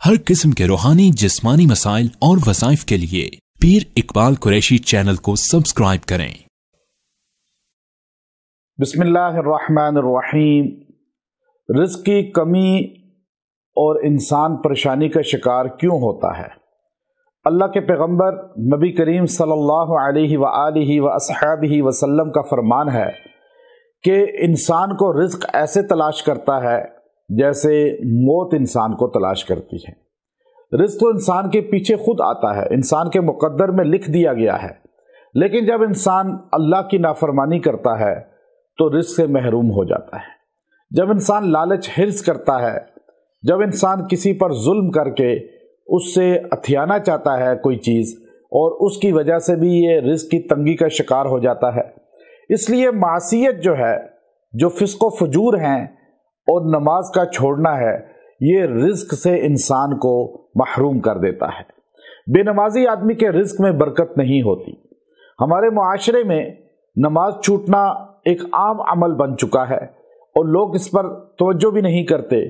हर किस्म के रूहानी जिस्मानी मसाइल और वज़ाइफ के लिए पीर इकबाल कुरैशी चैनल को सब्सक्राइब करें। बिस्मिल्लाहिर्रहमानिर्रहीम। रिज़्क़ की कमी और इंसान परेशानी का शिकार क्यों होता है? अल्लाह के पैगंबर नबी करीम सल्लल्लाहु अलैहि व आलिहि व अस्हाबिहि वसल्लम का फरमान है कि इंसान को रिज़्क़ ऐसे तलाश करता है जैसे मौत इंसान को तलाश करती है। रिज़्क़ तो इंसान के पीछे खुद आता है, इंसान के मुक़द्दर में लिख दिया गया है, लेकिन जब इंसान अल्लाह की नाफरमानी करता है तो रिज़्क़ से महरूम हो जाता है। जब इंसान लालच हिर्स करता है, जब इंसान किसी पर जुल्म करके उससे अथियाना चाहता है कोई चीज़ और उसकी वजह से भी ये रिज़्क़ की तंगी का शिकार हो जाता है। इसलिए मासियत जो है, जो फिस्क व फजूर हैं और नमाज का छोड़ना है, ये रिज़्क़ से इंसान को महरूम कर देता है। बेनमाजी आदमी के रिज़्क़ में बरकत नहीं होती। हमारे मुआशरे में नमाज छूटना एक आम अमल बन चुका है और लोग इस पर तवज्जो भी नहीं करते।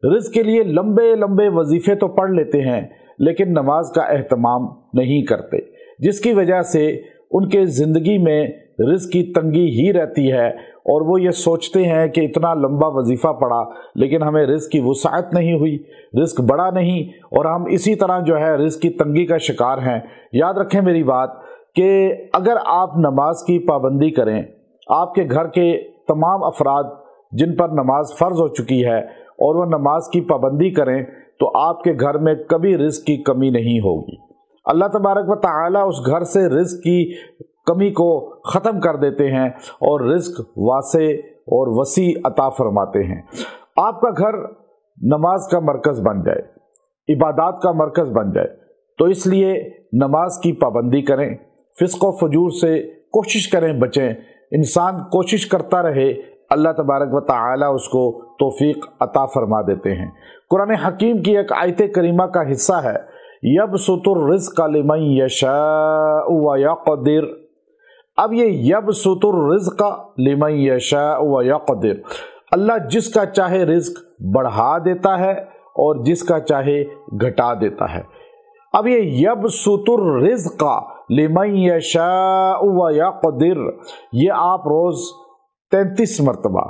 रिज़्क़ के लिए लंबे लंबे वजीफ़े तो पढ़ लेते हैं लेकिन नमाज का एहतमाम नहीं करते, जिसकी वजह से उनके ज़िंदगी में रिज़्क़ की तंगी ही रहती है और वो ये सोचते हैं कि इतना लंबा वजीफ़ा पढ़ा लेकिन हमें रिज़्क़ की वुसाअत नहीं हुई, रिज़्क़ बढ़ा नहीं और हम इसी तरह जो है रिज़्क़ की तंगी का शिकार हैं। याद रखें मेरी बात कि अगर आप नमाज की पाबंदी करें, आपके घर के तमाम अफराद जिन पर नमाज फ़र्ज़ हो चुकी है और वह नमाज की पाबंदी करें तो आपके घर में कभी रिज़्क़ की कमी नहीं होगी। अल्लाह तबारक व तआला उस घर से रिज़्क़ की कमी को ख़त्म कर देते हैं और रिज़्क़ वासे और वसी अता फरमाते हैं। आपका घर नमाज का मरकज़ बन जाए, इबादत का मरकज़ बन जाए, तो इसलिए नमाज की पाबंदी करें, फिस्क व फजूर से कोशिश करें बचें। इंसान कोशिश करता रहे, अल्लाह तबारक व तआला उसको तौफीक अता फरमा देते हैं। कुरान हकीम की एक आयत करीमा का हिस्सा है, यबसुतुर रिज़्क़ लिमन यशाअ व यक़दिर। अब ये यबसुतुर रिज़्क़ लिमन यशाअ व यक़दिर, अल्लाह जिसका चाहे रिज़्क़ बढ़ा देता है और जिसका चाहे घटा देता है। अब ये यबसुतुर रिज़्क़ लिमन यशाअ व यक़दिर, ये आप रोज़ 33 मरतबा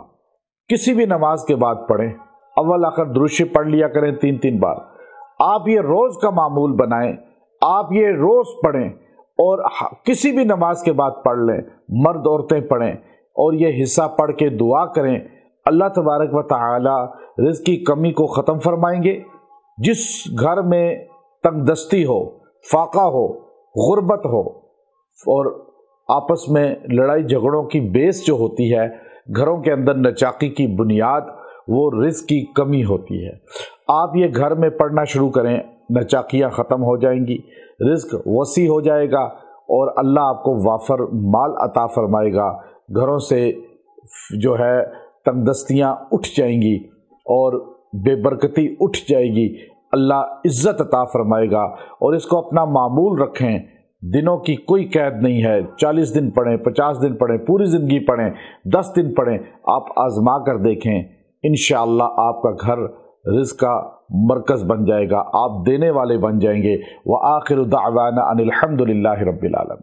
किसी भी नमाज के बाद पढ़ें। अव्वल आखिर दुरूद शरीफ पढ़ लिया करें 3-3 बार। आप ये रोज़ का मामूल बनाएं, आप ये रोज़ पढ़ें और किसी भी नमाज के बाद पढ़ लें, मर्द औरतें पढ़ें और ये हिस्सा पढ़ के दुआ करें। अल्लाह तबारक व तआला रिज़्क़ की कमी को ख़त्म फरमाएंगे। जिस घर में तंगदस्ती हो, फाका हो, गुर्बत हो और आपस में लड़ाई झगड़ों की बेस जो होती है, घरों के अंदर नचाकी की बुनियाद, वो रिज़्क़ की कमी होती है। आप ये घर में पढ़ना शुरू करें, नचाकियाँ ख़त्म हो जाएंगी, रिज़्क़ वसी हो जाएगा और अल्लाह आपको वाफर माल अता फरमाएगा। घरों से जो है तंगदस्तियाँ उठ जाएंगी और बेबरकती उठ जाएगी। अल्लाह इज़्ज़त अता फरमाएगा और इसको अपना मामूल रखें। दिनों की कोई कैद नहीं है, 40 दिन पढ़ें, 50 दिन पढ़ें, पूरी ज़िंदगी पढ़ें, 10 दिन पढ़ें, आप आज़मा कर देखें। इंशाअल्लाह आपका घर रिज़्क़ का मरकज़ बन जाएगा, आप देने वाले बन जाएंगे। व आखिरु दाअवाना अनिल हम्दुलिल्लाहि रब्बिल आलमीन।